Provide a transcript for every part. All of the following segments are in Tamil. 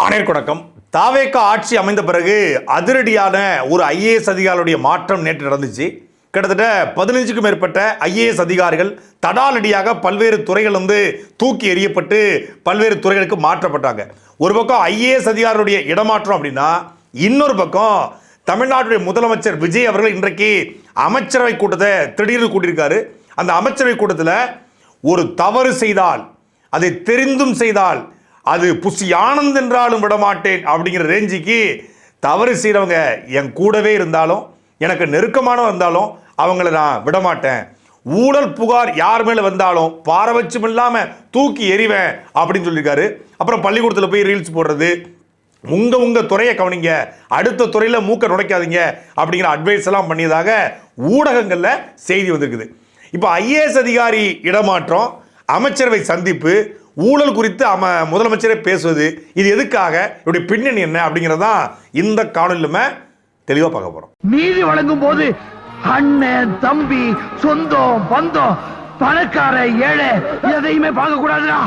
அனைவருக்கும் வணக்கம். தாவேக ஆட்சி அமைந்த பிறகு அதிரடியான ஒரு ஐஏஎஸ் அதிகாரிகளுடைய மாற்றம் நேற்று நடந்துச்சு. கிட்டத்தட்ட 15க்கும் மேற்பட்ட ஐஏஎஸ் அதிகாரிகள் தடாலடியாக பல்வேறு துறைகள் தூக்கி எறியப்பட்டு பல்வேறு துறைகளுக்கு மாற்றப்பட்டாங்க. ஒரு பக்கம் ஐஏஎஸ் அதிகாரிகளுடைய இடமாற்றம் அப்படின்னா, இன்னொரு பக்கம் தமிழ்நாட்டுடைய முதலமைச்சர் விஜய் அவர்கள் இன்றைக்கு அமைச்சரவை கூட்டத்தை திடீர்னு கூட்டியிருக்காரு. அந்த அமைச்சரவை கூட்டத்தில் ஒரு தவறு செய்தால், அதை தெரிந்தும் செய்தால் அது புசி ஆனந்த் என்றாலும் விடமாட்டேன் அப்படிங்கிற ரேஞ்சுக்கு தவறு செய்கிறவங்க என் கூடவே இருந்தாலும், எனக்கு நெருக்கமானவங்க இருந்தாலும் அவங்கள நான் விடமாட்டேன். ஊழல் புகார் யார் மேலே வந்தாலும் பாரபட்சம் இல்லாமல் தூக்கி எறிவேன் அப்படின்னு சொல்லியிருக்காரு. அப்புறம் பள்ளிக்கூடத்தில் போய் ரீல்ஸ் போடுறது, உங்கள் துறையை கவனிங்க, அடுத்த துறையில் மூக்க நுழைக்காதீங்க அப்படிங்கிற அட்வைஸ் எல்லாம் பண்ணியதாக ஊடகங்களில் செய்தி வந்திருக்குது. இப்போ ஐஏஎஸ் அதிகாரி இடமாற்றம், அமைச்சரவை சந்திப்பு, ஊழல் குறித்து முதலமைச்சரே பேசுவது, இது எதுக்காக, இப்படி பின்னணி என்ன அப்படிங்கிறதான் இந்த காணொலியிலுமே தெளிவாக பார்க்க போறோம். நீதி வழங்கும் போது அண்ணன், தம்பி, சொந்தம், பந்தம், பணக்கார, ஏழை எதையுமே பார்க்க கூடாதுடா,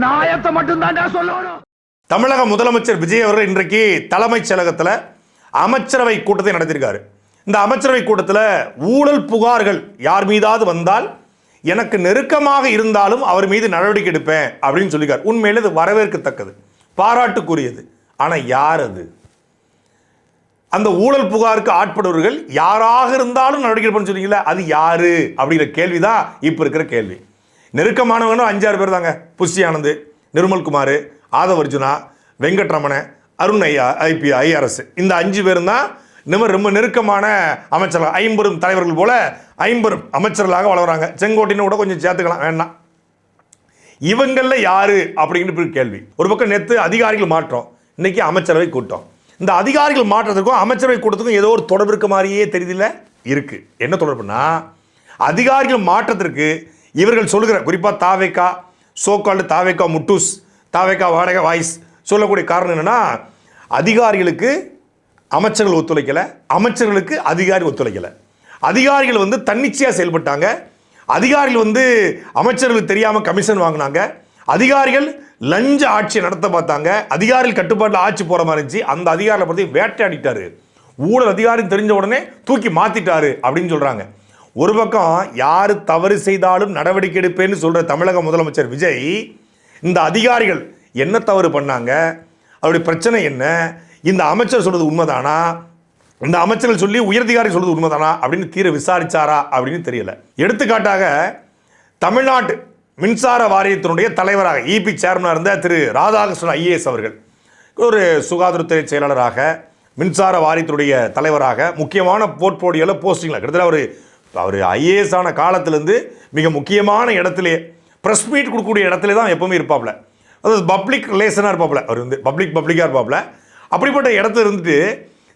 நாயத்தை மட்டும் தான் சொல்லணும். தமிழக முதலமைச்சர் விஜய் அவர்கள் இன்றைக்கு தலைமைச் செயலகத்தில் அமைச்சரவை கூட்டத்தை நடத்தியிருக்காரு. இந்த அமைச்சரவை கூட்டத்தில் ஊழல் புகார்கள் யார் மீதாவது வந்தால் எனக்கு நெருக்கமாக இருந்தாலும் அவர் மீது நடவடிக்கை எடுப்பேன் அப்படின்னு சொல்லியிருக்கார். உண்மையில் இது வரவேற்கத்தக்கது, பாராட்டுக்குரியது. ஆனால் யார் அது? அந்த ஊழல் புகாருக்கு ஆட்படுவர்கள் யாராக இருந்தாலும் நடவடிக்கை எடுப்பேன்னு சொன்னீங்களா, அது யாரு அப்படிங்கிற கேள்விதான் இப்போ இருக்கிற கேள்வி. நெருக்கமானவங்க 5-6 பேர் தாங்க. புசி ஆனந்த், நிர்மல்குமார், ஆதவ் அர்ஜுனா, வெங்கட்ரமண, அருண் ஐஆர்எஸ், இந்த 5 பேரும் தான் ரொம்ப நெருக்கமான அமைச்சர்கள். 50 தலைவர்கள் போல 50 அமைச்சர்களாக வளர்றாங்க. செங்கோட்டைன்னு கூட கொஞ்சம் சேர்த்துக்கலாம், வேண்டாம். இவங்கள யாரு அப்படிங்கிற கேள்வி. ஒரு பக்கம் நேற்று அதிகாரிகள் மாற்றம், இன்னைக்கு அமைச்சரவை கூட்டம். இந்த அதிகாரிகள் மாற்றத்துக்கும் அமைச்சரவை கூட்டத்துக்கும் ஏதோ ஒரு தொடர்பு இருக்க மாதிரியே தெரியுதுல்ல. இருக்கு. என்ன தொடர்புனா, அதிகாரிகள் மாற்றத்திற்கு இவர்கள் சொல்லுகிற, குறிப்பாக தாவேகா, சோகால்டு தாவேகா முட்டூஸ், தாவேகா வாடகை வாய்ஸ் சொல்லக்கூடிய காரணம் என்னன்னா, அதிகாரிகளுக்கு அமைச்சர்கள் ஒத்துழைக்கலை, அமைச்சர்களுக்கு அதிகாரி ஒத்துழைக்கலை. அதிகாரிகள் தன்னிச்சையாக செயல்பட்டாங்க. அதிகாரிகள் அமைச்சர்களுக்கு தெரியாமல் கமிஷன் வாங்கினாங்க. அதிகாரிகள் லஞ்ச ஆட்சி நடத்த பார்த்தாங்க. அதிகாரிகள் கட்டுப்பாட்டில் ஆட்சி போகிற மாதிரி இருந்துச்சு. அந்த அதிகாரிகளை பற்றி வேட்டையாடிட்டாரு. ஊழல் அதிகாரி தெரிஞ்ச உடனே தூக்கி மாற்றிட்டாரு அப்படின்னு சொல்கிறாங்க. ஒரு பக்கம் யார் தவறு செய்தாலும் நடவடிக்கை எடுப்பேன்னு சொல்கிற தமிழக முதலமைச்சர் விஜய், இந்த அதிகாரிகள் என்ன தவறு பண்ணாங்க, அவருடைய பிரச்சனை என்ன, இந்த அமைச்சர் சொல்றது உண்மைதானா, இந்த அமைச்சர்கள் சொல்லி உயரதிகாரி சொல்றது உண்மைதானா அப்படின்னு தீர விசாரிச்சாரா அப்படின்னு தெரியல. எடுத்துக்காட்டாக, தமிழ்நாட்டு மின்சார வாரியத்தினுடைய தலைவராக இபி சேர்மனாக இருந்த திரு ராதாகிருஷ்ணன் ஐஏஎஸ் அவர்கள் ஒரு சுகாதாரத்துறை செயலாளராக, மின்சார வாரியத்தினுடைய தலைவராக, முக்கியமான போர்ட்போலியோவில் போஸ்டிங்கில் கிட்டத்தட்ட அவர் ஐஏஎஸ் ஆன காலத்திலேருந்து மிக முக்கியமான இடத்துல, ப்ரெஸ் மீட் கொடுக்கக்கூடிய இடத்துல தான் எப்பவுமே இருப்பாப்ல. அதாவது பப்ளிக் ரிலேஷனாக இருப்பாப்ல. அவர் பப்ளிக்காக இருப்பாப்ல. அப்படிப்பட்ட இடத்துல இருந்துட்டு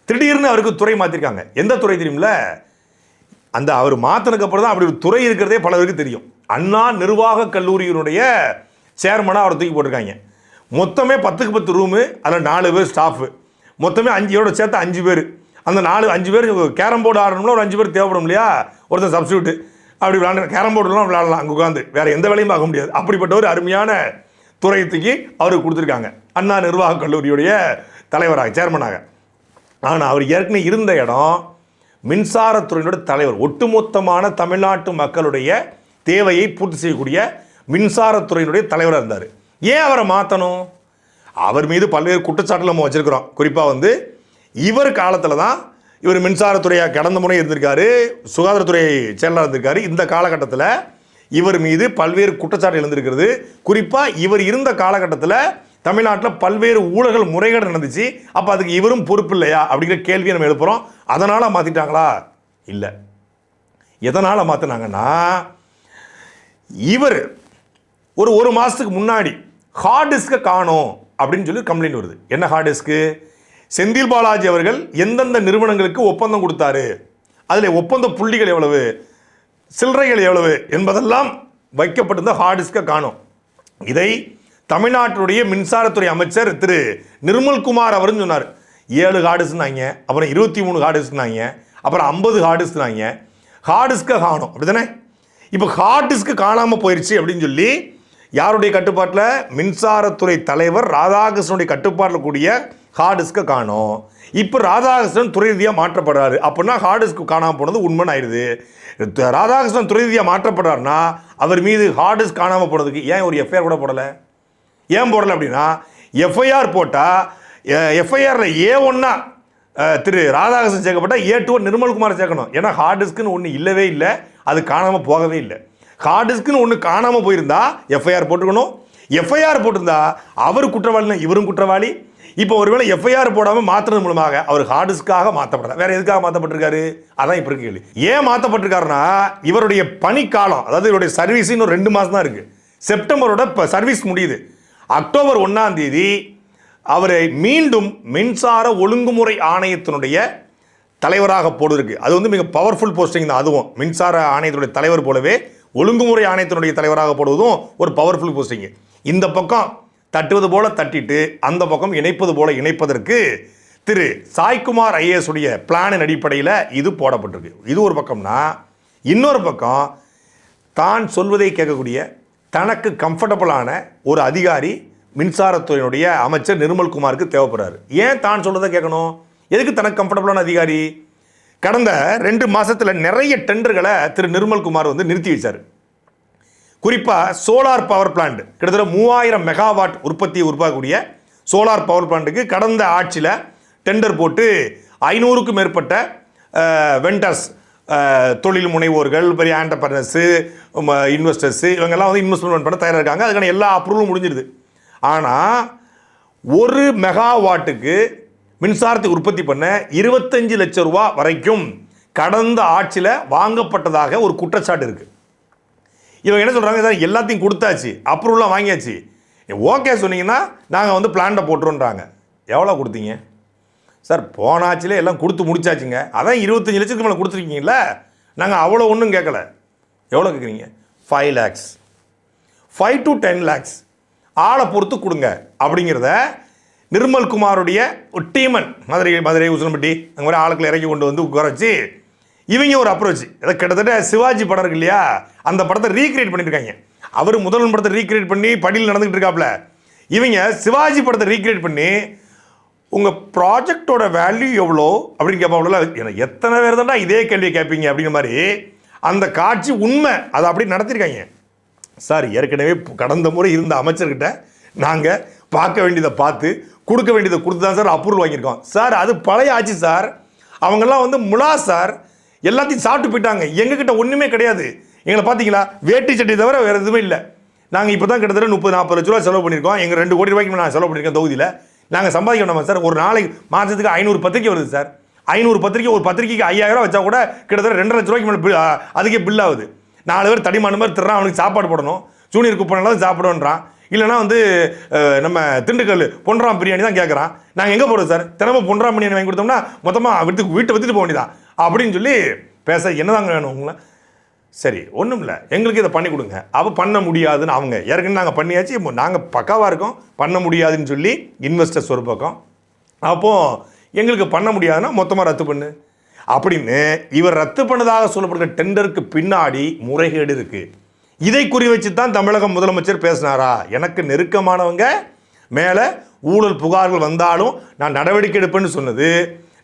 திடீர்னு அவருக்கு துறை மாற்றிருக்காங்க. எந்த துறை தெரியுமில்ல? அந்த அவர் மாற்றினதுக்கு அப்புறம் தான் அப்படி ஒரு துறை இருக்கிறதே பலருக்கு தெரியும். அண்ணா நிர்வாக கல்லூரியினுடைய சேர்மனாக அவர் தூக்கி போட்டிருக்காங்க. மொத்தமே 10க்கு 10 ரூமு, அதில் 4 பேர் ஸ்டாஃபு, மொத்தமே 5 சேர்த்து 5 பேர். அந்த 5 பேர் கேரம் போர்டு ஆடணும்னா ஒரு 5 பேர் தேவைப்படும் இல்லையா? ஒருத்தர் சப்ஸ்டியூட்டு அப்படி விளாண்டு கேரம் போர்டுலாம் விளாடலாம் அங்கே உட்காந்து, வேறு எந்த வேலையும் பார்க்க முடியாது. அப்படிப்பட்ட ஒரு அருமையான துறையத்துக்கு அவருக்கு கொடுத்துருக்காங்க, அண்ணா நிர்வாக கல்லூரியுடைய தலைவராக, சேர்மனாக. ஆனால் அவர் ஏற்கனவே இருந்த இடம் மின்சாரத்துறையினுடைய தலைவர். ஒட்டுமொத்தமான தமிழ்நாட்டு மக்களுடைய தேவையை பூர்த்தி செய்யக்கூடிய மின்சாரத்துறையினுடைய தலைவராக இருந்தார். ஏன் அவரை மாற்றணும்? அவர் மீது பல்வேறு குற்றச்சாட்டுகள் நம்ம வச்சுருக்கிறோம். குறிப்பாக இவர் காலத்தில் தான் இவர் மின்சாரத்துறையாக கடந்த முறை இருந்திருக்காரு, சுகாதாரத்துறை செயலாளர் இருந்திருக்காரு. இந்த காலகட்டத்தில் இவர் மீது பல்வேறு குற்றச்சாட்டு எழுந்திருக்கிறது. குறிப்பாக இவர் இருந்த காலகட்டத்தில் தமிழ்நாட்டில் பல்வேறு ஊழல்கள் முறைகேடு நடந்துச்சு. அப்போ அதுக்கு இவரும் பொறுப்பு இல்லையா அப்படிங்கிற கேள்வியை நம்ம எழுப்புகிறோம். அதனால் மாற்றிட்டாங்களா? இல்லை. எதனால் மாற்றினாங்கன்னா, இவர் ஒரு மாதத்துக்கு முன்னாடி ஹார்ட் டிஸ்கை காணோம் அப்படின்னு சொல்லி கம்ப்ளைண்ட் வருது. என்ன ஹார்ட் டிஸ்க்கு? செந்தில் பாலாஜி அவர்கள் எந்தெந்த நிறுவனங்களுக்கு ஒப்பந்தம் கொடுத்தாரு, அதில் ஒப்பந்த புள்ளிகள் எவ்வளவு, சில்லறைகள் எவ்வளவு என்பதெல்லாம் வைக்கப்பட்டிருந்த ஹார்ட் டிஸ்கை காணோம். இதை தமிழ்நாட்டுடைய மின்சாரத்துறை அமைச்சர் திரு நிர்மல்குமார் அவர்னு சொன்னார். 7 ஹார்டிஸ்னாங்க, அப்புறம் 23 ஹார்டிஸ்னாங்க, அப்புறம் 50 ஹார்டிஸ்னாங்க. ஹார்டிஸ்கை காணும், அப்படி தானே? இப்போ ஹார்ட் டிஸ்க்கு காணாமல் போயிடுச்சு அப்படின்னு சொல்லி யாருடைய கட்டுப்பாட்டில்? மின்சாரத்துறை தலைவர் ராதாகிருஷ்ணனுடைய கட்டுப்பாட்டில் கூடிய ஹார்ட் டிஸ்கை காணும். இப்போ ராதாகிருஷ்ணன் துறை ரீதியாக மாற்றப்படுறாரு அப்படின்னா ஹார்ட் டிஸ்க் காணாமல் போனது உண்மைன்னு ஆயிடுது. ராதாகிருஷ்ணன் துறை ரீதியாக மாற்றப்படுறாருன்னா அவர் மீது ஹார்ட் டிஸ்க் காணாமல் போனதுக்கு ஏன் ஒரு எஃப்ஐஆர் கூட போடலை? ஏன் போடலை அப்படின்னா, எஃப்ஐஆர் போட்டால் எஃப்ஐஆரில் A1 திரு ராதாகிருஷ்ணன் சேர்க்கப்பட்டால் A2 நிர்மல்குமார் சேர்க்கணும். ஏன்னா ஹார்ட் டிஸ்க்குன்னு ஒன்று இல்லவே இல்லை, அது காணாமல் போகவே இல்லை. ஹார்ட் டிஸ்க்குன்னு ஒன்று காணாமல் போயிருந்தா எஃப்ஐஆர் போட்டுக்கணும். எஃப்ஐஆர் போட்டிருந்தா அவர் குற்றவாளினா இவரும் குற்றவாளி. இப்போ ஒருவேளை எஃப்ஐஆர் போடாமல் மாற்றுறது மூலமாக அவர் ஹார்ட் டிஸ்க்காக மாற்றப்பட்டார். வேற எதுக்காக மாற்றப்பட்டிருக்காரு? அதான் இப்போ இருக்கு கேள்வி. ஏன் மாற்றப்பட்டிருக்காருன்னா, இவருடைய பணிக்காலம், அதாவது இவருடைய சர்வீஸ் இன்னும் 2 மாதம் தான் இருக்கு. செப்டம்பரோட சர்வீஸ் முடியுது. அக்டோபர் 1 அவரை மீண்டும் மின்சார ஒழுங்குமுறை ஆணையத்தினுடைய தலைவராக போடுவதற்கு, அது வந்து மிக பவர்ஃபுல் போஸ்டிங் தான். அதுவும் மின்சார ஆணையத்தினுடைய தலைவர் போலவே ஒழுங்குமுறை ஆணையத்தினுடைய தலைவராக போடுவதும் ஒரு பவர்ஃபுல் போஸ்டிங். இந்த பக்கம் தட்டுவது போல தட்டிட்டு அந்த பக்கம் இணைப்பது போல இணைப்பதற்கு திரு சாய்குமார் ஐஏஎஸ் உடைய பிளானின் அடிப்படையில் இது போடப்பட்டிருக்கு. இது ஒரு பக்கம்னா, இன்னொரு பக்கம் தான் சொல்வதை கேட்கக்கூடிய தனக்கு கம்ஃபர்டபுளான ஒரு அதிகாரி மின்சாரத்துறையினுடைய அமைச்சர் நிர்மல்குமாருக்கு தேவைப்படுறாரு. ஏன் தான் சொல்றதை கேட்கணும்? எதுக்கு தனக்கு கம்ஃபர்டபுளான அதிகாரி? கடந்த 2 மாதத்தில் நிறைய டெண்டர்களை திரு நிர்மல்குமார் வந்து நிறுத்தி வச்சார். குறிப்பாக சோலார் பவர் பிளான்ட், கிட்டத்தட்ட 3000 மெகாவாட் உற்பத்தியை உருவாக்கக்கூடிய சோலார் பவர் பிளான்ட்டுக்கு கடந்த ஆட்சியில் டெண்டர் போட்டு 500க்கும் மேற்பட்ட வெண்டர்ஸ், தொழில் முனைவோர்கள், பெரிய ஆண்டர்பிரனர்ஸு, இன்வெஸ்டர்ஸு, இவங்கெல்லாம் வந்து இன்வெஸ்ட்மெண்ட் பண்ண தயாராக இருக்காங்க. அதுக்கான எல்லா அப்ரூவலும் முடிஞ்சிருது. ஆனால் 1 மெகாவாட்டுக்கு மின்சாரத்தை உற்பத்தி பண்ண 25 லட்சம் ரூபா வரைக்கும் கடந்த ஆட்சியில் வாங்கப்பட்டதாக ஒரு குற்றச்சாட்டு இருக்குது. இவங்க என்ன சொல்கிறாங்க, சார் எல்லாத்தையும் கொடுத்தாச்சு, அப்ரூவலாக வாங்கியாச்சு, ஓகே சொன்னீங்கன்னா நாங்கள் வந்து பிளான்ட்டை போட்டுருன்றாங்க. எவ்வளோ கொடுத்தீங்க சார்? போன ஆட்சியில் எல்லாம் கொடுத்து முடிச்சாச்சுங்க. அதான் 25 லட்சத்துக்கு மேலே கொடுத்துருக்கீங்களா? நாங்கள் அவ்வளோ ஒன்றும் கேட்கல. எவ்வளோ கேட்குறீங்க? 5 lakhs, 5 to 10 lakhs ஆளை பொறுத்து கொடுங்க அப்படிங்கிறத நிர்மல்குமாருடைய ஒரு டீமன் மதுரை உசிலம்பட்டி அங்கே மாதிரி ஆளுக்களை இறக்கி கொண்டு வந்து உட்கார வச்சு இவங்க ஒரு அப்ரோச். அதை கிட்டத்தட்ட சிவாஜி படம் இருக்கு இல்லையா, அந்த படத்தை ரீக்ரியேட் பண்ணியிருக்காங்க. அவர் முதல் படத்தை ரீக்ரியேட் பண்ணி படியில் நடந்துகிட்டு இருக்காப்புல, இவங்க சிவாஜி படத்தை ரீக்ரியேட் பண்ணி உங்கள் ப்ராஜெக்டோட வேல்யூ எவ்வளோ அப்படின்னு கேட்பாங்களா? எத்தனை பேர் தான்டா இதே கேள்வியை கேட்பீங்க அப்படிங்கிற மாதிரி அந்த காட்சி உண்மை. அதை அப்படி நடத்திருக்காங்க. சார் ஏற்கனவே கடந்த முறை இருந்த அமைச்சர்கிட்ட நாங்கள் பார்க்க வேண்டியதை பார்த்து கொடுக்க வேண்டியதை கொடுத்து தான் சார் அப்ரூவல் வாங்கியிருக்கோம். சார் அது பழைய ஆட்சி சார், அவங்கெல்லாம் வந்து முலா சார், எல்லாத்தையும் சாப்பிட்டு போயிட்டாங்க. எங்ககிட்ட ஒன்றுமே கிடையாது. எங்களை பார்த்தீங்களா, வேட்டி சட்டை தவிர வேறு எதுவுமே இல்லை. நாங்கள் இப்போ தான் கிட்டத்தட்ட 30-40 லட்ச ரூபா செலவு பண்ணியிருக்கோம். எங்கள் 2 கோடி ரூபாய்க்கு நான் செலவு பண்ணியிருக்கேன் தொகுதியில். நாங்கள் சம்பாதிக்க வேண்டாமா சார்? ஒரு நாளைக்கு மாதத்துக்கு 500 பத்திரிக்கை வருது சார். 500 பத்திரிக்கை, ஒரு பத்திரிக்கைக்கு 5000 வச்சா கூட கிட்டத்தட்ட 2.5 லட்ச ரூபாய்க்கு மேலே அதுக்கே பில் ஆகுது. 4 பேர் தடிமான மாதிரி திறன், அவனுக்கு சாப்பாடு போடணும். ஜூனியர் குப்பனால சாப்பிடுன்றான், இல்லைனா வந்து நம்ம திண்டுக்கல் பொன்ராம் பிரியாணி தான் கேட்குறான். நாங்கள் எங்கே போகிறது சார்? தினமும் பொன்ராம் பிரியாணி வாங்கி கொடுத்தோம்னா மொத்தமாக வீட்டை விற்றுட்டு போக வேண்டியதான் அப்படின்னு சொல்லி பேச என்னதாங்க வேணும் உங்களை? சரி ஒன்றும் இல்லை, எங்களுக்கு இதை பண்ணி கொடுங்க. அவள் பண்ண முடியாதுன்னு அவங்க ஏற்கனவே நாங்கள் பண்ணியாச்சு, இப்போ நாங்கள் பக்காவாக இருக்கோம், பண்ண முடியாதுன்னு சொல்லி இன்வெஸ்டர்ஸ் ஒரு பக்கம். அப்போது எங்களுக்கு பண்ண முடியாதுன்னா மொத்தமாக ரத்து பண்ணு அப்படின்னு இவர் ரத்து பண்ணதாக சொல்லப்படுகிற டெண்டருக்கு பின்னாடி முறைகேடு இருக்குது. இதை குறி வச்சு தான் தமிழக முதலமைச்சர் பேசினாரா? எனக்கு நெருக்கமானவங்க மேலே ஊழல் புகார்கள் வந்தாலும் நான் நடவடிக்கை எடுப்பேன்னு சொன்னது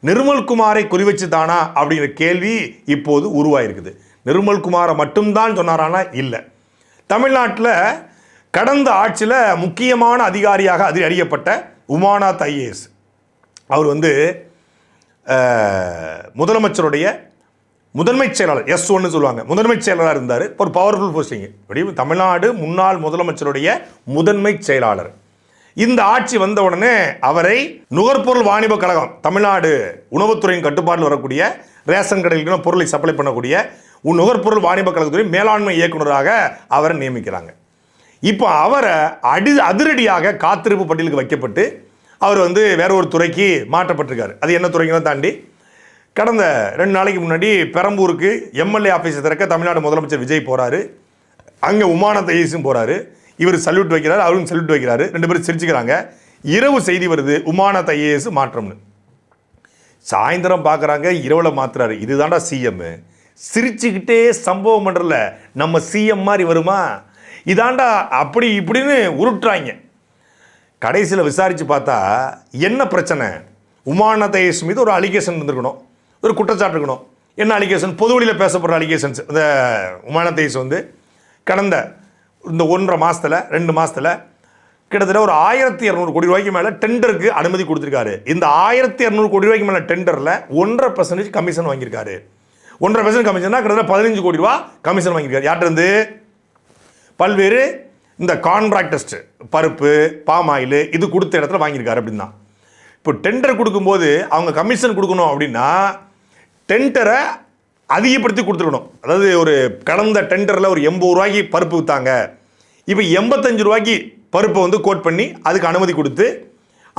நிர்மல்குமாரை குறி வச்சு தானா அப்படிங்கிற கேள்வி இப்போது உருவாயிருக்குது. நிர்மல்குமாரை மட்டும்தான் சொன்னாரானா? இல்லை. தமிழ்நாட்டில் கடந்த ஆட்சியில் முக்கியமான அதிகாரியாக அறியப்பட்ட உமாநாத் ஐஏஎஸ் அவர் வந்து முதலமைச்சருடைய முதன்மை செயலாளர், S1 சொல்லுவாங்க, முதன்மை செயலாளராக இருந்தார். ஒரு பவர்ஃபுல் போஸ்டிங். இப்படி தமிழ்நாடு முன்னாள் முதலமைச்சருடைய முதன்மை செயலாளர். இந்த ஆட்சி வந்த உடனே அவரை நுகர்பொருள் வாணிப கழகம், தமிழ்நாடு உணவுத்துறையின் கட்டுப்பாட்டில் வரக்கூடிய ரேஷன் கடைகளுக்கு பொருளை சப்ளை பண்ணக்கூடிய நுகர்பொருள் வாணிப கழகத்துறை மேலாண்மை இயக்குநராக அவரை நியமிக்கிறாங்க. இப்போ அவரை அதிரடியாக காத்திருப்பு பட்டியலுக்கு வைக்கப்பட்டு அவர் வந்து வேற ஒரு துறைக்கு மாற்றப்பட்டிருக்காரு. அது என்ன துறைங்கிறத தாண்டி கடந்த 2 நாளைக்கு முன்னாடி பெரம்பூருக்கு எம்எல்ஏ ஆஃபீஸை திறக்க தமிழ்நாடு முதலமைச்சர் விஜய் போகிறாரு. அங்கே உமாநாத் ஐஏஎஸும் போகிறாரு. இவர் சல்யூட் வைக்கிறார், அவரும் சல்யூட் வைக்கிறாரு. 2 பேரும் சிரிச்சுக்கிறாங்க. இரவு செய்தி வருது, உமாநாத் ஐஏஎஸ் மாற்றம்னு. சாயந்தரம் பார்க்குறாங்க, இரவில் மாற்றுறாரு. இதுதான்டா சிஎம். சிரிச்சுக்கிட்டே சம்பவம் பண்ணுறல நம்ம சிஎம் மாதிரி வருமா? இதாண்டா அப்படி இப்படின்னு உருட்டுறாங்க. கடைசியில் விசாரித்து பார்த்தா என்ன பிரச்சனை, உமாநாத் ஐஏஎஸ் மீது ஒரு அலிகேஷன் இருந்திருக்கணும், ஒரு குற்றச்சாட்டு இருக்கணும். என்ன அலிகேஷன்? பொது வழியில் பேசப்படுற அலிகேஷன்ஸ். இந்த உமாநாத் ஐஏஎஸ் வந்து கடந்த இந்த 1.5 மாதத்தில் 2 மாதத்தில் கிட்டத்தட்ட ஒரு 1200 கோடி ரூபாய்க்கு மேலே டெண்டருக்கு அனுமதி கொடுத்துருக்காரு. இந்த 1200 கோடி ரூபாய்க்கு மேலே டெண்டரில் 1.5% கமிஷன் வாங்கியிருக்காரு. 1.5% கமிஷன்னா கிட்டத்தட்ட 15 கோடி ரூபா கமிஷன் வாங்கியிருக்காரு. யார்கிட்ட? பல்வேறு இந்த கான்ட்ராக்டர்ஸ்ட், பருப்பு, பாம் ஆயில் இது கொடுத்த இடத்துல வாங்கியிருக்காரு அப்படின்னா. இப்போ டெண்டர் கொடுக்கும்போது அவங்க கமிஷன் கொடுக்கணும் அப்படின்னா டெண்டரை அதிகப்படுத்தி கொடுத்துருக்கணும். அதாவது ஒரு கடந்த டெண்டரில் ஒரு 80 ரூபாய்க்கு பருப்பு விற்றாங்க, இப்போ 85 ரூபாய்க்கு பருப்பை வந்து கோட் பண்ணி அதுக்கு அனுமதி கொடுத்து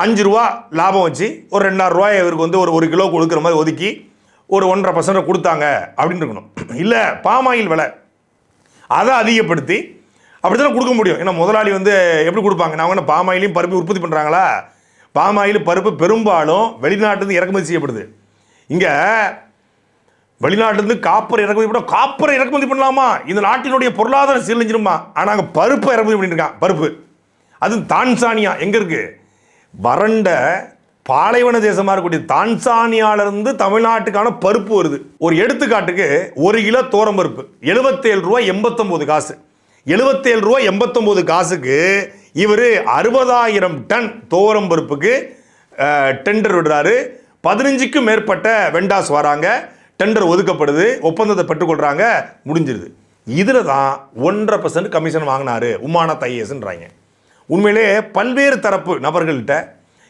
5 ரூபா லாபம் வச்சு ஒரு 2000 ரூபாய் இவருக்கு வந்து ஒரு கிலோ கொடுக்குற மாதிரி ஒதுக்கி ஒரு 1.5% கொடுத்தாங்க அப்படின்னு இருக்கணும். இல்லை பாமாயில் விலை அதை அதிகப்படுத்தி அப்படி தான் கொடுக்க முடியும். ஏன்னா முதலாளி வந்து எப்படி கொடுப்பாங்க? நான் என்ன பாமாயிலையும் பருப்பு உற்பத்தி பண்ணுறாங்களா? பாமாயில் பருப்பு பெரும்பாலும் வெளிநாட்டிலேருந்து இறக்குமதி செய்யப்படுது. இங்கே வெளிநாட்டிலேருந்து காப்பர் இறக்குமதி பண்ண, காப்பரை இறக்குமதி பண்ணலாமா? இந்த நாட்டினுடைய பொருளாதாரம் சீரழிஞ்சிருமா? ஆனால் அங்கே பருப்பை இறக்குமதி பண்ணிட்டு இருக்கான். பருப்பு அது தான்சானியா எங்கே இருக்குது? வறண்ட பாலைவன தேசமாக இருக்கக்கூடிய தான்சானியாவிலிருந்து தமிழ்நாட்டுக்கான பருப்பு வருது. ஒரு எடுத்துக்காட்டுக்கு 1 கிலோ தோரம் பருப்பு 77 ரூபா 89 காசு. 77 ரூபா 89 காசுக்கு இவர் 60,000 டன் தோரம் பருப்புக்கு டெண்டர் விடுறாரு. 15க்கும் மேற்பட்ட வெண்டாஸ் வராங்க, டெண்டர் ஒதுக்கப்படுது, ஒப்பந்தத்தை பெற்றுக்கொள்கிறாங்க, முடிஞ்சிருது. இதில் தான் 1.5% கமிஷன் வாங்கினாரு உமாநாத் ஐஏஎஸ்ன்றாங்க. உண்மையிலே பல்வேறு தரப்பு நபர்கள்ட்ட,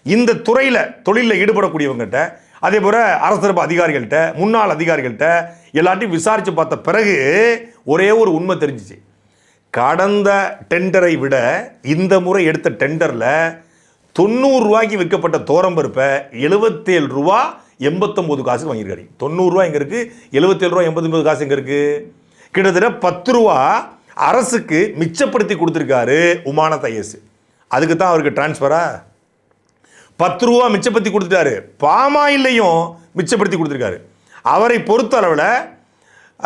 இந்த துறையில் தொழிலில் ஈடுபடக்கூடியவங்ககிட்ட, அதே போல் அரசு தரப்பு அதிகாரிகள்கிட்ட, முன்னாள் அதிகாரிகள்கிட்ட எல்லாத்தையும் விசாரித்து பார்த்த பிறகு ஒரே ஒரு உண்மை தெரிஞ்சிச்சு. கடந்த டெண்டரை விட இந்த முறை எடுத்த டெண்டரில் 90 ரூபாய்க்கு விற்கப்பட்ட தோரம்பருப்பை 77 ரூபா 89 காசுக்கு வாங்கியிருக்காரு. 90 ரூபா எங்கே இருக்குது? 77 ரூபா 89 காசு எங்கே இருக்குது? கிட்டத்தட்ட 10 ரூபா அரசுக்கு மிச்சப்படுத்தி கொடுத்துருக்காரு உமாநாத் ஐஏஎஸ். அதுக்கு தான் அவருக்கு டிரான்ஸ்ஃபரா 10 ரூபா மிச்சப்படுத்தி கொடுத்துட்டாரு. பாமாயிலையும் மிச்சப்படுத்தி கொடுத்துருக்காரு. அவரை பொறுத்த அளவில்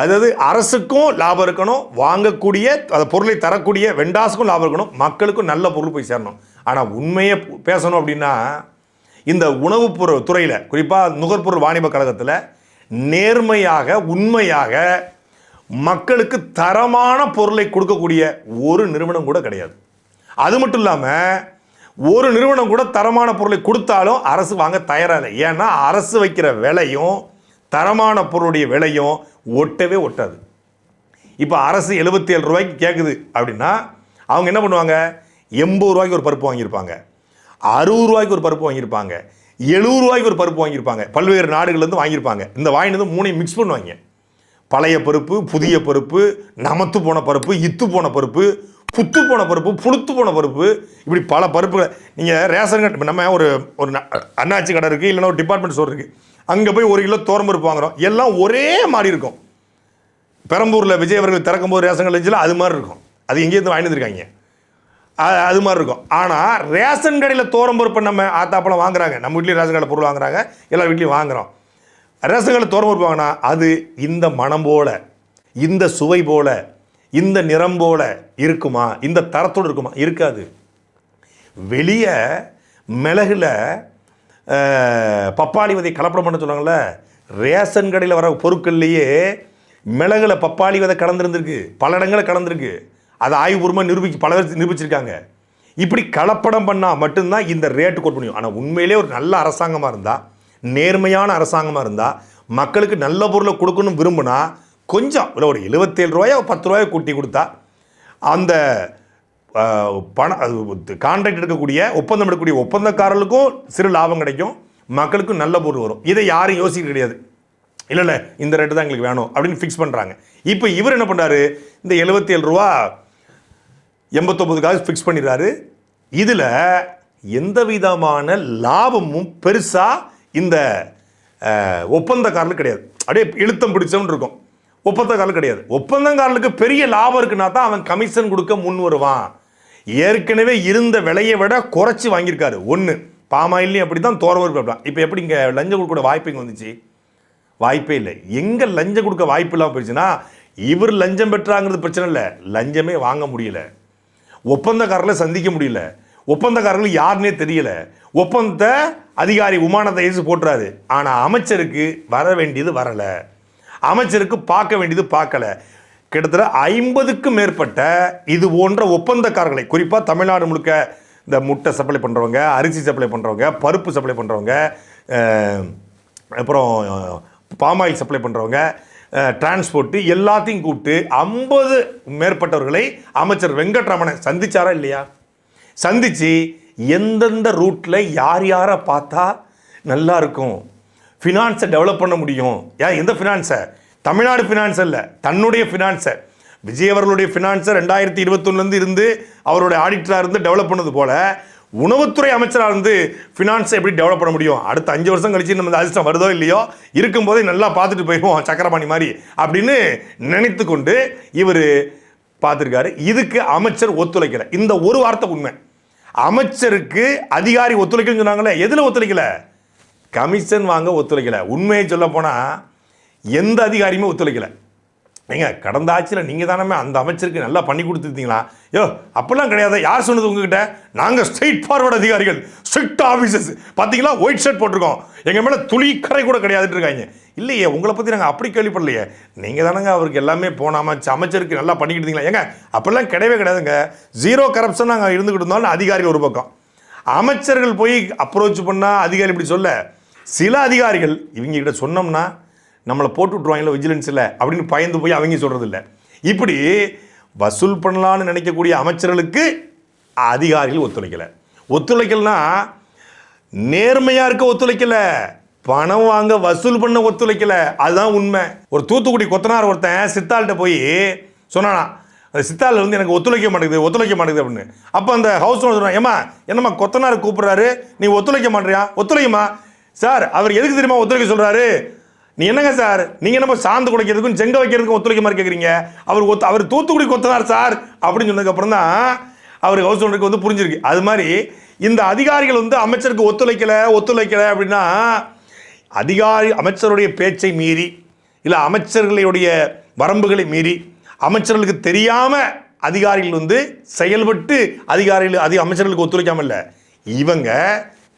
அதாவது அரசுக்கும் லாபம் இருக்கணும், வாங்கக்கூடிய அந்த பொருளை தரக்கூடிய வெண்டாஸுக்கும் லாபம் இருக்கணும், மக்களுக்கும் நல்ல பொருள் போய் சேரணும். ஆனால் உண்மையை பேசணும் அப்படின்னா இந்த உணவுப் பொருள் துறையில், குறிப்பாக நுகர்பொருள் வாணிப கழகத்தில் நேர்மையாக உண்மையாக மக்களுக்கு தரமான பொருளை கொடுக்கக்கூடிய ஒரு நிறுவனம் கூட கிடையாது. அது மட்டும் இல்லாமல் ஒரு நிறுவனம் கூட தரமான பொருளை கொடுத்தாலும் அரசு வாங்க தயாராக இல்லை. ஏன்னா அரசு வைக்கிற விலையும் தரமான பொருளுடைய விலையும் ஒட்டவே ஒட்டாது. இப்போ அரசு 77 ரூபாய்க்கு கேட்குது அப்படின்னா அவங்க என்ன பண்ணுவாங்க? 80 ரூபாய்க்கு ஒரு பருப்பு வாங்கியிருப்பாங்க, 60 ரூபாய்க்கு ஒரு பருப்பு வாங்கியிருப்பாங்க, 70 ரூபாய்க்கு ஒரு பருப்பு வாங்கியிருப்பாங்க. பல்வேறு நாடுகள்லேருந்து வாங்கியிருப்பாங்க. இந்த வாங்கினது 3 மிக்ஸ் பண்ணுவாங்க. பழைய பருப்பு, புதிய பருப்பு, நமத்து போன பருப்பு, இத்து போன பருப்பு, புத்து போன பருப்பு, புழுத்து போன பருப்பு, இப்படி பல பருப்புகளை நீங்கள் ரேஷன் கடை, நம்ம ஒரு அண்ணாச்சி கடை இருக்குது, இல்லைன்னா ஒரு டிபார்ட்மெண்ட் ஸ்டோர் இருக்குது, அங்கே போய் 1 கிலோ தோரம் பருப்பு வாங்குகிறோம், எல்லாம் ஒரே மாதிரி இருக்கும். பெரம்பூரில் விஜய் அவர்கள் திறக்கும் போது ரேஷன் கடையில் அது மாதிரி இருக்கும். அது எங்கேருந்து வாங்கிட்டு வந்துருக்காங்க, அது மாதிரி இருக்கும். ஆனால் ரேஷன் கடையில் தோரம் பருப்பை நம்ம ஆத்தாப்பழம் வாங்குறாங்க, நம்ம வீட்லேயும் ரேஷன் கடை பொருள் வாங்குறாங்க, எல்லா வீட்லேயும் வாங்குகிறோம். ரேஷன் கடையில் தோரம் பருப்பு வாங்கினா அது இந்த மனம் போல, இந்த சுவை போல, இந்த நிறம் போல இருக்குமா? இந்த தரத்தோடு இருக்குமா? இருக்காது. வெளியே மிளகுல பப்பாளி விதை கலப்படம் பண்ண சொன்னாங்கள்ல, ரேஷன் கடையில் வர பொருட்கள்லேயே மிளகுல பப்பாளி விதை கலந்துருந்துருக்கு, பல இடங்களில் கலந்துருக்கு. அதை ஆய்வுபூர்வமாக பல பேர் நிரூபிச்சிருக்காங்க. இப்படி கலப்படம் பண்ணால் மட்டும்தான் இந்த ரேட்டு கொண்டு முடியும். ஆனால் உண்மையிலே ஒரு நல்ல அரசாங்கமாக இருந்தால், நேர்மையான அரசாங்கமாக இருந்தால், மக்களுக்கு நல்ல பொருளை கொடுக்கணும் விரும்புனா கொஞ்சம் இல்லை ஒரு 77 ரூபாயோ 10 ரூபாயோ கூட்டி கொடுத்தா அந்த கான்ட்ராக்ட் எடுக்கக்கூடிய ஒப்பந்தம் எடுக்கக்கூடிய ஒப்பந்தக்காரர்களுக்கும் சிறு லாபம் கிடைக்கும், மக்களுக்கும் நல்ல பொருள் வரும். இதை யாரும் யோசிக்க கிடையாது. இல்லை இந்த ரேட்டு தான் எங்களுக்கு வேணும் அப்படின்னு ஃபிக்ஸ் பண்ணுறாங்க. இப்போ இவர் என்ன பண்ணுறாரு? இந்த 77 ரூபா 89 காசு ஃபிக்ஸ் பண்ணிடுறாரு. இதில் எந்த விதமான லாபமும் பெருசாக இந்த ஒப்பந்தக்காரர்களுக்கு கிடையாது. அப்படியே இழுத்தம் பிடிச்சவன் இருக்கும். ஒப்பந்தக்காரர்களுக்கு கிடையாது. ஒப்பந்தக்காரர்களுக்கு பெரிய லாபம் இருக்குன்னா தான் அவன் கமிஷன் கொடுக்க முன் வருவான். ஏற்கனவே இருந்த விலையை விட குறைச்சி வாங்கியிருக்காரு. ஒன்று பாமாயிலையும் அப்படி தான், தோரவருக்கு அப்படி தான். இப்போ எப்படி இங்கே லஞ்சம் கொடுக்க வாய்ப்பு இங்கே வந்துச்சு? வாய்ப்பே இல்லை. எங்கே லஞ்சம் கொடுக்க வாய்ப்பு இல்லாமல் போயிடுச்சுன்னா, இவர் லஞ்சம் பெற்றாங்கிறது பிரச்சனை இல்லை, லஞ்சமே வாங்க முடியல. ஒப்பந்தக்காரர்களை சந்திக்க முடியல, ஒப்பந்தக்காரர்கள் யாருன்னே தெரியல, ஒப்பந்த அதிகாரி விமானத்தை ஏசி போட்டுறாரு. ஆனால் அமைச்சருக்கு வர வேண்டியது வரலை, அமைச்சருக்கு பார்க்க வேண்டியது பார்க்கல. கிட்டத்தட்ட 50க்கும் மேற்பட்ட இது போன்ற ஒப்பந்தக்காரர்களை, குறிப்பாக தமிழ்நாடு முழுக்க இந்த முட்டை சப்ளை பண்ணுறவங்க, அரிசி சப்ளை பண்ணுறவங்க, பருப்பு சப்ளை பண்ணுறவங்க, அப்புறம் பாமாயில் சப்ளை பண்ணுறவங்க, டிரான்ஸ்போர்ட்டு எல்லாத்தையும் கூப்பிட்டு 50 மேற்பட்டவர்களை அமைச்சர் வெங்கட்ராமனை சந்திச்சாரா இல்லையா? சந்தித்து எந்தெந்த ரூட்டில் யார் யாரை பார்த்தா நல்லா இருக்கும், ஃபினான்ஸை டெவலப் பண்ண முடியும். எந்த ஃபினான்ஸை? தமிழ்நாடு ஃபினான்ஸ் இல்லை, தன்னுடைய ஃபினான்ஸை, விஜய் அவர்களுடைய ஃபினான்ஸை 2021 இருந்து அவருடைய ஆடிட்டராக இருந்து டெவலப் பண்ணது போல் உணவுத்துறை அமைச்சராக இருந்து ஃபினான்ஸை எப்படி டெவலப் பண்ண முடியும்? அடுத்த 5 வருஷம் கழிச்சு நம்ம அதிர்ஷ்டம் வருதோ இல்லையோ, இருக்கும்போதே நல்லா பார்த்துட்டு போயிடுவோம் சக்கரபாணி மாதிரி அப்படின்னு நினைத்து கொண்டு இவர் பார்த்துருக்காரு. இதுக்கு அமைச்சர் ஒத்துழைக்கலை. இந்த ஒரு வார்த்தை உண்மை. அமைச்சருக்கு அதிகாரி ஒத்துழைக்கலன்னு சொன்னாங்களே, எதில் ஒத்துழைக்கல? கமிஷன் வாங்க ஒத்துழைக்கலை. உண்மையை சொல்ல போனால் எந்த அதிகாரியுமே ஒத்துழைக்கலை. கடந்த ஆட்சியில் நீங்கள் தானே அந்த அமைச்சருக்கு நல்லா பண்ணி கொடுத்துருந்தீங்களா? அப்படிலாம் கிடையாது. யார் சொன்னது உங்ககிட்ட? நாங்கள் ஸ்ட்ரெயிட் ஃபார்வர்டு அதிகாரிகள், ஸ்ட்ரிக்ட் ஆஃபீஸர்ஸ், பார்த்தீங்களா ஒயிட் ஷர்ட் போட்டிருக்கோம், எங்கள் மேலே துளி கரை கூட கிடையாதுட்டு இருக்காங்க. இல்லையே, உங்களை பற்றி நாங்கள் அப்படி கேள்விப்படலையே. நீங்கள் தானங்க அவருக்கு எல்லாமே போன அமைச்சருக்கு நல்லா பண்ணிக்கிட்டு இருந்தீங்களா? அப்படிலாம் கிடையவே கிடையாதுங்க. ஜீரோ கரப்ஷன் நாங்கள் இருந்துக்கிட்டு இருந்தோம்னு அதிகாரிகள் ஒரு பக்கம். அமைச்சர்கள் போய் அப்ரோச் பண்ணால் அதிகாரி இப்படி சொல்ல, சில அதிகாரிகள் இவங்ககிட்ட சொன்னோம்னா நம்மளை போட்டு விட்ருவாங்களோ விஜிலன்ஸில் அப்படின்னு பயந்து போய் அவங்க சொல்கிறது இல்லை. இப்படி வசூல் பண்ணலான்னு நினைக்கக்கூடிய அமைச்சர்களுக்கு அதிகாரிகள் ஒத்துழைக்கலை. ஒத்துழைக்கலைன்னா நேர்மையாக இருக்க ஒத்துழைக்கலை, பணம் வாங்க வசூல் பண்ண ஒத்துழைக்கலை. அதுதான் உண்மை. ஒரு தூத்துக்குடி கொத்தனார் ஒருத்தன் சித்தாள்கிட்ட போய் சொன்னானா, அந்த சித்தாள் வந்து எனக்கு ஒத்துழைக்க மாட்டேங்குது அப்படின்னு. அப்போ அந்த ஹவுஸ் ஓனர் சொன்னான், ஏமா என்னம்மா கொத்தனார் கூப்பிட்றாரு, நீ ஒத்துழைக்க மாட்டேறியா? ஒத்துழைக்குமா சார்? அவர் எதுக்கு தெரியுமா ஒத்துழைக்க சொல்கிறாரு? நீ என்னங்க சார், நீங்கள் என்னமோ சாந்து குடைக்கிறதுக்கும் செங்க வைக்கிறதுக்கும் ஒத்துழைக்க மாதிரி கேட்குறீங்க. அவர் தூத்துக்குடி கொத்தனார் சார் அப்படின்னு சொன்னதுக்கப்புறம் தான் அவர் ஹவுஸ் ஓனருக்கு வந்து புரிஞ்சிருக்கு. அது மாதிரி இந்த அதிகாரிகள் வந்து அமைச்சருக்கு ஒத்துழைக்கலை அப்படின்னா அமைச்சருடைய பேச்சை மீறி, இல்லை அமைச்சர்களுடைய வரம்புகளை மீறி, அமைச்சர்களுக்கு தெரியாமல் அதிகாரிகள் வந்து செயல்பட்டு அமைச்சர்களுக்கு ஒத்துழைக்காமல் இல்லை, இவங்க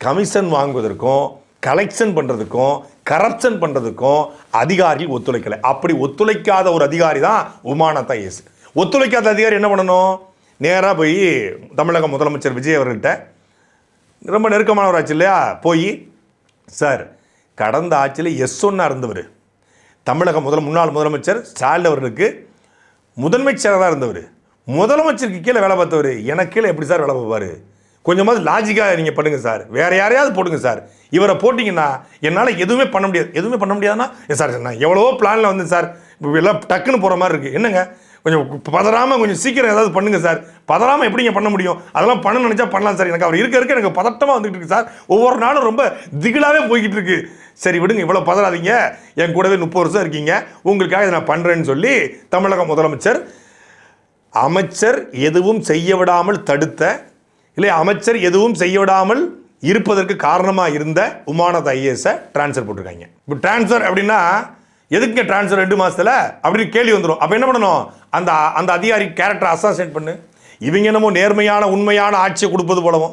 கமிஷன் வாங்குவதற்கும் கலெக்ஷன் பண்ணுறதுக்கும் கரப்ஷன் பண்ணுறதுக்கும் அதிகாரிகள் ஒத்துழைக்கலை. அப்படி ஒத்துழைக்காத ஒரு அதிகாரி தான் உமாநாத் ஐஏஎஸ். ஒத்துழைக்காத அதிகாரி என்ன பண்ணணும்? நேராக போய் தமிழக முதலமைச்சர் விஜய் அவர்கள்ட்ட, ரொம்ப நெருக்கமானவராச்சு இல்லையா, போய் சார் கடந்த ஆட்சியில் எஸ்1 இருந்தவர், தமிழக முன்னாள் முதலமைச்சர் ஸ்டாலின் அவர்களுக்கு முதன்மை செயலராக இருந்தவர், முதலமைச்சருக்கு கீழே வேலை பார்த்தவர், எனக்கு கீழே எப்படி சார் வேலை பார்ப்பார்? கொஞ்சமாவது லாஜிக்காக நீங்கள் பண்ணுங்கள் சார், வேறு யாரையாவது போடுங்க சார். இவரை போட்டிங்கன்னா என்னால் எதுவுமே பண்ண முடியாதுன்னா சார் நான் எவ்வளவோ பிளானில் வந்து சார் இப்போ எல்லாம் டக்குன்னு போகிற மாதிரி இருக்குது, என்னங்க கொஞ்சம் பதறாமல் கொஞ்சம் சீக்கிரம் ஏதாவது பண்ணுங்கள் சார். பதறாமல் எப்படிங்க பண்ண முடியும்? அதெல்லாம் பண்ண நினச்சா பண்ணலாம் சார். எனக்கு அவர் இருக்க எனக்கு பதட்டமாக வந்துட்டு இருக்கு சார், ஒவ்வொரு நாளும் ரொம்ப திகிலாகவே போய்கிட்டு இருக்கு. சரி விடுங்க, இவ்வளோ பதறாதீங்க, என் கூடவே 30 வருஷம் இருக்கீங்க, உங்களுக்காக இதை நான் பண்ணுறேன்னு சொல்லி தமிழக முதலமைச்சர் அமைச்சர் எதுவும் செய்ய விடாமல் தடுத்த, இல்லை அமைச்சர் எதுவும் செய்ய விடாமல் இருப்பதற்கு காரணமாக இருந்த உமாநாத் ஐஏஎஸை ட்ரான்ஸ்ஃபர் போட்டிருக்காங்க. இப்போ ட்ரான்ஸ்ஃபர் அப்படின்னா எதுக்கு ட்ரான்ஸ்ஃபர் 2 மாதத்தில் அப்படின்னு கேள்வி வந்துடும். அப்போ என்ன பண்ணணும்? அந்த அதிகாரி கேரக்டர் அசாசினேட் பண்ணு. இவங்க என்னமோ நேர்மையான உண்மையான ஆட்சியை கொடுப்பது போலவும்,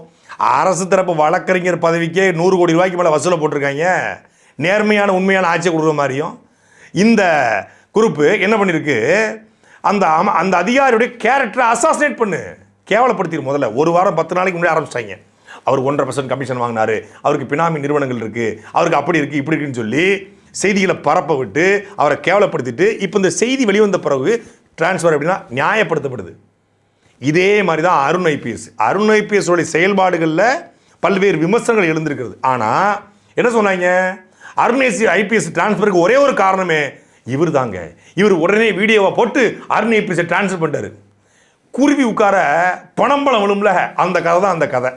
அரசு தரப்பு வழக்கறிஞர் பதவிக்கே 100 கோடி ரூபாய்க்கு மேலே வசூலை போட்டிருக்காங்க, நேர்மையான உண்மையான ஆட்சியை கொடுக்குற மாதிரியும். இந்த குரூப்பு என்ன பண்ணியிருக்கு, அந்த அதிகாரியுடைய கேரக்டரை அசாசினேட் பண்ணு, கேவலப்படுத்திடும். முதல்ல 1 வாரம் 10 நாளைக்கு முன்னாடி ஆரம்பிச்சிட்டாங்க. அவர் 1.5% கமிஷன் வாங்கினாரு, அவருக்கு பினாமி நிறுவனங்கள் இருக்குது, அவருக்கு அப்படி இருக்குது இப்படி இருக்குன்னு சொல்லி செய்திகளை பரப்ப விட்டு அவரை கேவலப்படுத்திட்டு இப்போ இந்த செய்தி வெளிவந்த பிறகு டிரான்ஸ்ஃபர் அப்படின்னா நியாயப்படுத்தப்படுது. இதே மாதிரி தான் அருண் ஐபிஎஸ் உடைய செயல்பாடுகளில் பல்வேறு விமர்சனங்கள் எழுந்திருக்கிறது. ஆனால் என்ன சொன்னாங்க, அருண் ஐபிஎஸ் டிரான்ஸ்ஃபருக்கு ஒரே ஒரு காரணமே இவர் தாங்க. இவர் உடனே வீடியோவை போட்டு அருண் ஐபிஎஸ் டிரான்ஸ்ஃபர் பண்ணிட்டாரு. குருவி உட்கார பணம்பளம் விழும்ல, அந்த கதை தான் அந்த கதை.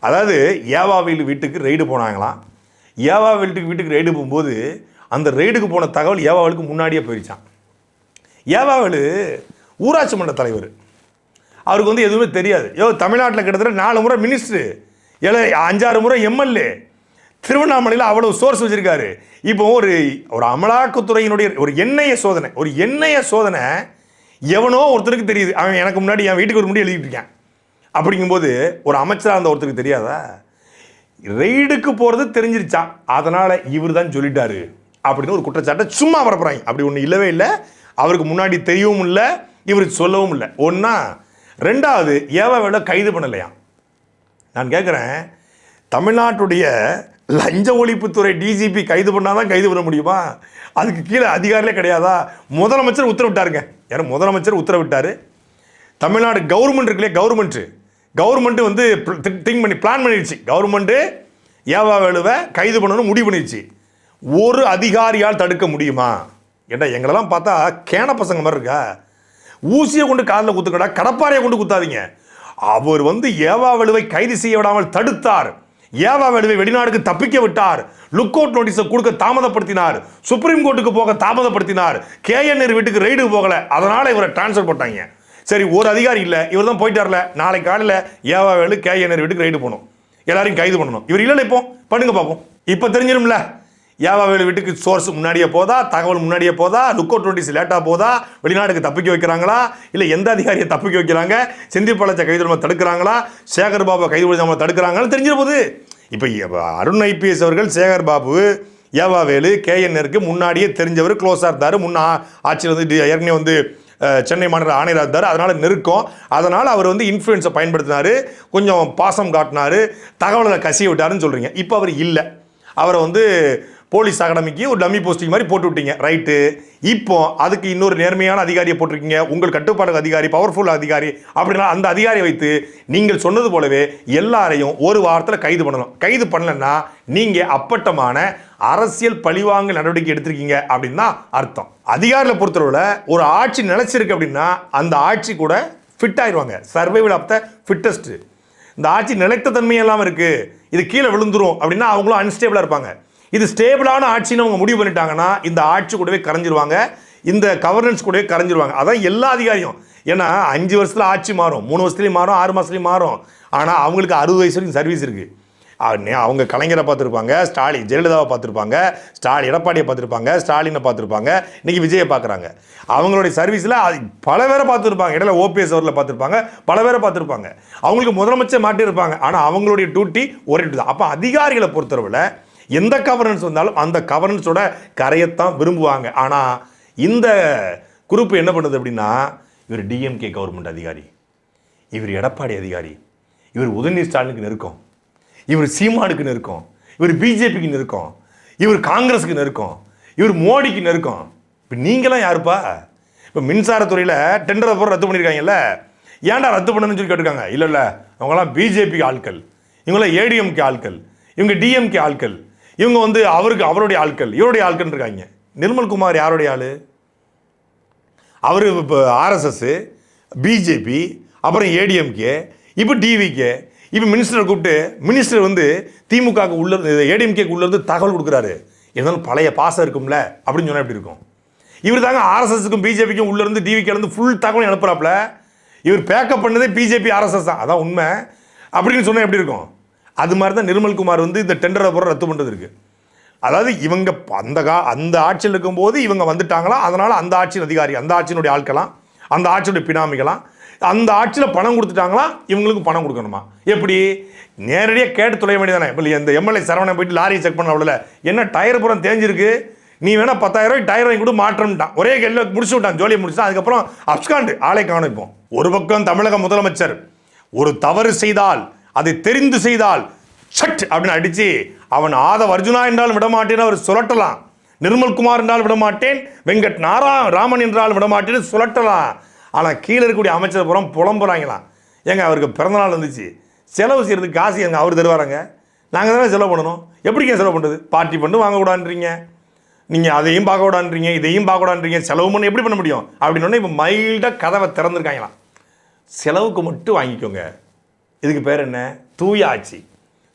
அதாவது ஏவாவேலு வீட்டுக்கு ரெய்டு போனாங்களாம். ஏவாவேலுக்கு வீட்டுக்கு ரெய்டு போகும்போது அந்த ரெய்டுக்கு போன தகவல் ஏவாவேலுக்கு முன்னாடியே போயிடுச்சான். ஏவாவேலு ஊராட்சி மன்ற தலைவர், அவருக்கு வந்து எதுவுமே தெரியாது. தமிழ்நாட்டில் கிட்டத்தட்ட 4 முறை மினிஸ்டரு, 5-6 முறை எம்எல்ஏ, திருவண்ணாமலையில் அவ்வளோ சோர்ஸ் வச்சுருக்காரு. இப்போ ஒரு அமலாக்கத்துறையினுடைய ஒரு எண்ணெய சோதனை எவனோ ஒருத்தருக்கு தெரியுது. அவன் எனக்கு முன்னாடி என் வீட்டுக்கு ஒரு முன்னாடி எழுதிட்டு இருக்கான். அப்படிங்கும்போது ஒரு அமைச்சராக இருந்த ஒருத்தருக்கு தெரியாதா? ரெய்டுக்கு போகிறது தெரிஞ்சிருச்சா, அதனால் இவர் தான் சொல்லிட்டாரு அப்படின்னு ஒரு குற்றச்சாட்டை சும்மா பரப்புறாங்க. அப்படி ஒன்று இல்லவே இல்லை. அவருக்கு முன்னாடி தெரியவும் இல்லை, இவருக்கு சொல்லவும் இல்லை. ஒன்றா. ரெண்டாவது, ஏவாவேல கைது பண்ணலையா? நான் கேட்குறேன், தமிழ்நாட்டுடைய லஞ்ச ஒழிப்புத்துறை டிஜிபி கைது பண்ணால் தான் கைது பண்ண முடியுமா? அதுக்கு கீழே அதிகாரிலே கிடையாதா? முதலமைச்சர் உத்தரவிட்டாருங்க. யாரும் முதலமைச்சர் உத்தரவிட்டார். தமிழ்நாடு கவர்மெண்ட் இருக்குல்லையே, கவர்மெண்ட்டு வந்து திங்க் பண்ணி பிளான் பண்ணிடுச்சு. கவர்மெண்ட்டு ஏவாவேலுவை கைது பண்ணணும்னு முடிவு பண்ணிடுச்சு. ஒரு அதிகாரியால் தடுக்க முடியுமா? ஏண்டா எங்களெல்லாம் பார்த்தா கேன பசங்க மாதிரி இருக்கா? ஊசியை கொண்டு காலில் குத்துக்கடா, கடப்பாறையை கொண்டு குத்தாதீங்க. அவர் வந்து ஏவாவேலுவை கைது செய்ய விடாமல் தடுத்தார். ஏவாவேலுவை வெளிநாடுக்கு தப்பிக்க விட்டார். லுக் அவுட் நோட்டீஸை கொடுக்க தாமதப்படுத்தினார். சுப்ரீம் கோர்ட்டுக்கு போக தாமதப்படுத்தினார். கேஎன்ஆர் வீட்டுக்கு ரெய்டுக்கு போகல, அதனால இவரை டிரான்ஸ்ஃபர் போட்டாங்க. சரி, ஒரு அதிகாரி இல்லை, இவர் தான் போயிட்டார்ல. நாளைக்கு காலையில் ஏவாவேலு கேஎன்ஆர் வீட்டுக்கு ரெய்டு போகணும், எல்லாரையும் கைது பண்ணணும். இவர் இல்லை, இப்போ பண்ணுங்க பார்ப்போம். இப்போ தெரிஞ்சிடும்ல ஏவாவேலு வீட்டுக்கு சோர்ஸ் முன்னாடியே போதா, தகவல் முன்னாடியே போதா, லுக் அவுட் நோட்டீஸ் லேட்டாக போதா, வெளிநாடுக்கு தப்பிக்க வைக்கிறாங்களா, இல்லை எந்த அதிகாரியை தப்பிக்க வைக்கிறாங்க, செந்தில் பாலாஜி கைது பண்ணாமல் தடுக்கிறாங்களா, சேகர் பாபு கைது பண்ணாமல் தடுக்கிறாங்கன்னு தெரிஞ்சிட போகுது. இப்போ அருண் ஐபிஎஸ் அவர்கள் சேகர் பாபு ஏவாவேலு கேஎன்ஆருக்கு முன்னாடியே தெரிஞ்சவர், க்ளோஸாக இருந்தார். ஆட்சியில் வந்து ஏற்கனவே வந்து சென்னை மாநகர ஆணையராக இருந்தார். அதனால் நெருக்கம். அதனால் அவர் வந்து இன்ஃப்ளூயன்ஸை பயன்படுத்தினார், கொஞ்சம் பாசம் காட்டினார், தகவலை கசிய விட்டாருன்னு சொல்கிறீங்க. இப்போ அவர் இல்லை, அவரை வந்து போலீஸ் அகாடமிக்கு ஒரு டம்மி போஸ்டிங் மாதிரி போட்டு விட்டீங்க. ரைட்டு. இப்போ அதுக்கு இன்னொரு நேர்மையான அதிகாரியை போட்டிருக்கீங்க, உங்கள் கட்டுப்பாடு அதிகாரி, பவர்ஃபுல் அதிகாரி. அப்படின்னா அந்த அதிகாரியை வைத்து நீங்கள் சொன்னது போலவே எல்லாரையும் ஒரு வாரத்தில் கைது பண்ணணும். கைது பண்ணலன்னா நீங்கள் அப்பட்டமான அரசியல் பழிவாங்கல் நடவடிக்கை எடுத்திருக்கீங்க அப்படின்னு தான் அர்த்தம். அதிகாரிகளை பொறுத்தவரை ஒரு ஆட்சி நிலைச்சிருக்கு அப்படின்னா அந்த ஆட்சி கூட ஃபிட் ஆயிடுவாங்க. Survival of the fittest. இந்த ஆட்சி நிலைத்த தன்மை எல்லாம் இருக்குது, இது கீழே விழுந்துரும் அப்படின்னா அவங்களும் அன்ஸ்டேபிளாக இருப்பாங்க. இது ஸ்டேபிளான ஆட்சின்னு அவங்க முடிவு பண்ணிட்டாங்கன்னா இந்த ஆட்சி கூடவே கரைஞ்சிருவாங்க, இந்த கவர்னன்ஸ் கூடவே கரைஞ்சிருவாங்க. அதான் எல்லா அதிகாரியும். ஏன்னா 5 வருஷத்தில் ஆட்சி மாறும், 3 வருஷத்துலேயும் மாறும், 6 மாதத்துலேயும் மாறும். ஆனால் அவங்களுக்கு 60 வயசு வரைக்கும் சர்வீஸ் இருக்குது. அவங்க கலைஞரை பார்த்துருப்பாங்க, ஸ்டாலின் ஜெயலலிதாவை பார்த்துருப்பாங்க, எடப்பாடியை பார்த்துருப்பாங்க, ஸ்டாலினை பார்த்துருப்பாங்க, இன்றைக்கி விஜயை பார்க்குறாங்க. அவங்களுடைய சர்வீஸில் பல பேரை பார்த்துருப்பாங்க. இடையில ஓபிஎஸ் அவர்களை பார்த்துருப்பாங்க, பல பேரை பார்த்துருப்பாங்க. அவங்களுக்கு முதலமைச்சர் மாட்டியிருப்பாங்க. ஆனால் அவங்களுடைய டியூட்டி ஒரே டியூட்டி தான். அப்போ அதிகாரிகளை பொறுத்தவரை எந்த கவர்னன்ஸ் வந்தாலும் அந்த கவர்னன்ஸோட கரையத்தான் விரும்புவாங்க. ஆனால் இந்த குரூப் என்ன பண்ணுது அப்படின்னா, இவர் டிஎம்கே கவர்மெண்ட் அதிகாரி, இவர் எடப்பாடி அதிகாரி, இவர் உதயநிதி ஸ்டாலினுக்கு நெருக்கம், இவர் சீமானுக்கு நெருக்கம், இவர் பிஜேபிக்கு நெருக்கம், இவர் காங்கிரஸுக்கு நெருக்கம், இவர் மோடிக்கு நெருக்கம். இப்போ நீங்களாம் யாருப்பா? இப்போ மின்சாரத்துறையில் டெண்டரை போகிற ரத்து பண்ணியிருக்காங்கல்ல, ஏன்டா ரத்து பண்ணணும்னு சொல்லி கேட்டிருக்காங்க. இல்லை அவங்களாம் பிஜேபி ஆட்கள், இவங்களாம் ஏடிஎம்கே ஆட்கள், இவங்க டிஎம்கே ஆட்கள், இவங்க வந்து அவருடைய ஆட்கள், இவருடைய ஆட்கள் இருக்காங்க. நிர்மல்குமார் யாருடைய ஆள்? அவர் இப்போ ஆர்எஸ்எஸ், பிஜேபி, அப்புறம் ஏடிஎம்கே, இப்போ டிவிகே. இப்போ மினிஸ்டரை கூப்பிட்டு மினிஸ்டர் வந்து திமுகவுக்கு உள்ள ஏடிஎம்கேக்கு உள்ளேருந்து தகவல் கொடுக்குறாரு. இருந்தாலும் பழைய பாசம் இருக்கும்ல அப்படின்னு சொன்னால் எப்படி இருக்கும்? இவர் தாங்க ஆர்எஸ்எஸ்க்கும் பிஜேபிக்கும் உள்ளேருந்து டிவிகேலேருந்து ஃபுல் தகவல் அனுப்புகிறாப்புல. இவர் பேக்கப் பண்ணதே பிஜேபி ஆர்எஸ்எஸ் தான், அதான் உண்மை அப்படின்னு சொன்னால் எப்படி இருக்கும்? அது மாதிரி தான் நிர்மல்குமார் வந்து இந்த டெண்டரை போகிற ரத்து பண்ணுறது இருக்குது. அதாவது இவங்க அந்த ஆட்சியில் இருக்கும்போது இவங்க வந்துட்டாங்களா, அதனால் அந்த ஆட்சியின் அதிகாரி, அந்த ஆட்சியினுடைய ஆட்களாம், அந்த ஆட்சியுடைய பினாமிகளாம், அந்த ஆட்சியில் பணம் கொடுத்துட்டாங்களா, இவங்களுக்கு பணம் கொடுக்கணுமா? எப்படி? நேரடியாக கேட்டு தொலைய வேண்டியதானே. இப்போ இந்த எம்எல்ஏ சரவணன் போயிட்டு லாரியை செக் பண்ண அவ்வளோ, என்ன டயர் புறம் தேஞ்சிருக்கு, நீ வேணா 10,000 ரூபாய் டயர் வாங்கி கூட மாற்றம்ட்டான். ஒரே கேள்வி முடிச்சு விட்டான், ஜோலியை முடிச்சுட்டான். அதுக்கப்புறம் அப்ஸ்காண்டு ஆளை காணிப்போம். ஒரு பக்கம் தமிழக முதலமைச்சர் ஒரு தவறு செய்தால், அதை தெரிந்து செய்தால் சட் அப்படின்னு அடித்து அவன் ஆதவ அர்ஜுனா என்றால் விடமாட்டேன்னு அவர் சுரட்டலாம், நிர்மல்குமார் என்றால் விடமாட்டேன், வெங்கட் ராமன் என்றால் விடமாட்டேன்னு சுரட்டலாம். ஆனால் கீழே இருக்கக்கூடிய அமைச்சர் புறம் புலம்புறாங்களாம். ஏங்க அவருக்கு பிறந்தநாள் வந்துச்சு, செலவு செய்கிறதுக்கு காசு எங்க அவர் தருவாராங்க, நாங்கள் தானே செலவு பண்ணணும். எப்படிங்க செலவு பண்ணுறது? பார்ட்டி பண்ணி வாங்கக்கூடாதுன்றீங்க, நீங்கள் அதையும் பார்க்கக்கூடாதுன்றீங்க, இதையும் பார்க்கக்கூடாதுன்றீங்க, செலவு பண்ணி எப்படி பண்ண முடியும் அப்படின்னு. இப்போ மைல்டாக கதவை திறந்துருக்காங்களாம். செலவுக்கு மட்டும் வாங்கிக்கோங்க, இதுக்கு பேர் என்ன? தூய ஆட்சி,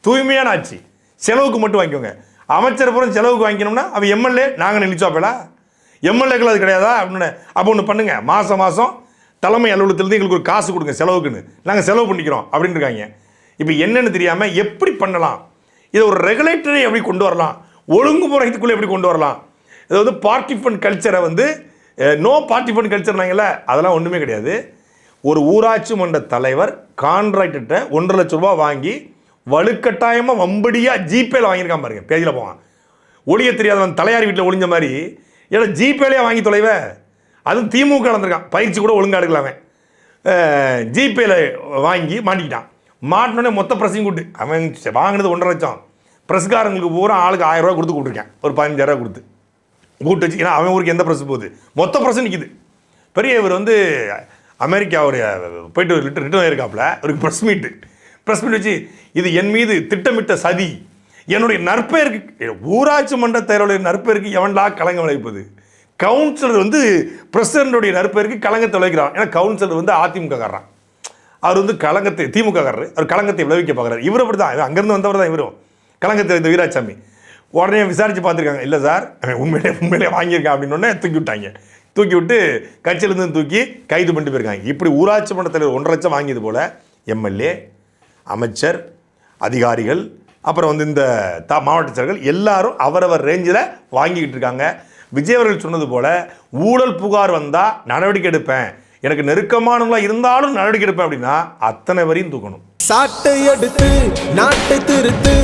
தூய்மையான ஆட்சி. செலவுக்கு மட்டும் வாங்கிக்கோங்க. அமைச்சர் புறம் செலவுக்கு வாங்கிக்கணும்னா அவன் எம்எல்ஏ நாங்கள் நினைச்சோப்பல, எம்எல்ஏக்கள் அது கிடையாதா அப்படின்னு. அப்போ ஒன்று பண்ணுங்க, மாதம் தலைமை அலுவலகத்திலேருந்து எங்களுக்கு ஒரு காசு கொடுங்க செலவுக்குன்னு, நாங்கள் செலவு பண்ணிக்கிறோம் அப்படின்னு இருக்காங்க. இப்போ என்னென்னு தெரியாமல் எப்படி பண்ணலாம், இதை ஒரு ரெகுலேட்டரை எப்படி கொண்டு வரலாம், ஒழுங்குமுறைக்குள்ளே எப்படி கொண்டு வரலாம். அதாவது பார்ட்டிஃபன் கல்ச்சரை வந்து நோ பார்ட்டிஃபன் கல்ச்சர்னாங்கல்ல, அதெல்லாம் ஒன்றுமே கிடையாது. ஒரு ஊராட்சி மன்ற தலைவர் கான்ட்ராக்டர்கிட்ட 1.5 லட்சம் ரூபாய் வாங்கி வலுக்கட்டாயமாக வம்படியாக ஜிபேல வாங்கியிருக்கான் பாருங்க, பேஜில் போவான். ஒளிய தெரியாதவன் தலையாரி வீட்டில் ஒளிஞ்ச மாதிரி ஏன்னா ஜிபேலேயே வாங்கி தொலைவ. அதுவும் திமுக நடந்திருக்கான், பயிற்சி கூட ஒழுங்காக எடுக்கலாமே. ஜிபேல வாங்கி மாட்டிக்கிட்டான். மாட்டினோடனே மொத்த ப்ரெஸ்ஸையும் கூட்டு அவன் வாங்கினது 1.5 லட்சம். ப்ரெஸ்காரங்களுக்கு பூரா ஆளுக்கு 1000 ரூபா கொடுத்து கூப்பிட்டுருக்கேன், ஒரு 15,000 ரூபா கொடுத்து கூப்பிட்டு வச்சு. ஏன்னா அவன் ஊருக்கு எந்த ப்ரெஸ் போகுது, மொத்த ப்ரெஸ் நிற்கிது. பெரிய இவர் அமெரிக்கா ஒரு போயிட்டு ரிட்டர்ன் ஆயிருக்காப்புல, ஒரு ப்ரெஸ் மீட் வச்சு இது என் மீது திட்டமிட்ட சதி, என்னுடைய நற்பெயருக்கு, ஊராட்சி மன்ற தேர்தலுடைய நற்பெயருக்கு எவன்லா களங்கம் விளைவிப்பது. கவுன்சிலர் பிரசிடண்டுடைய நற்பெயருக்கு களங்கத்தை விளைவிக்கிறான். ஏன்னா கவுன்சிலர் அதிமுக காரன், அவர் களங்கத்தை திமுக காரர், அவர் களங்கத்தை விளைவிக்க பார்க்குறாரு. இவர் அப்படி தான், அங்கேருந்து வந்தவர் தான் இவரும் களங்கத்தை. இந்த வீராசாமி உடனே விசாரித்து பார்த்துருக்காங்க, இல்லை சார் அவன் உண்மையிலே வாங்கியிருக்கான் அப்படின்னு தூக்கி விட்டாங்க. தூக்கி விட்டு கட்சியிலேருந்து தூக்கி கைது பண்ணிட்டு போயிருக்காங்க. இப்படி ஊராட்சி மன்ற தலைவர் 1.5 லட்சம் வாங்கியது போல் எம்எல்ஏ, அமைச்சர், அதிகாரிகள், அப்புறம் இந்த மாவட்ட செயலர்கள் எல்லாரும் அவரவர் ரேஞ்சில் வாங்கிக்கிட்டு இருக்காங்க. விஜய் அவர்கள் சொன்னது போல் ஊழல் புகார் வந்தால் நடவடிக்கை எடுப்பேன், எனக்கு நெருக்கமானவங்களா இருந்தாலும் நடவடிக்கை எடுப்பேன் அப்படின்னா அத்தனை வரையும் தூக்கணும். சாட்டை எடுத்து நாட்டை திருத்து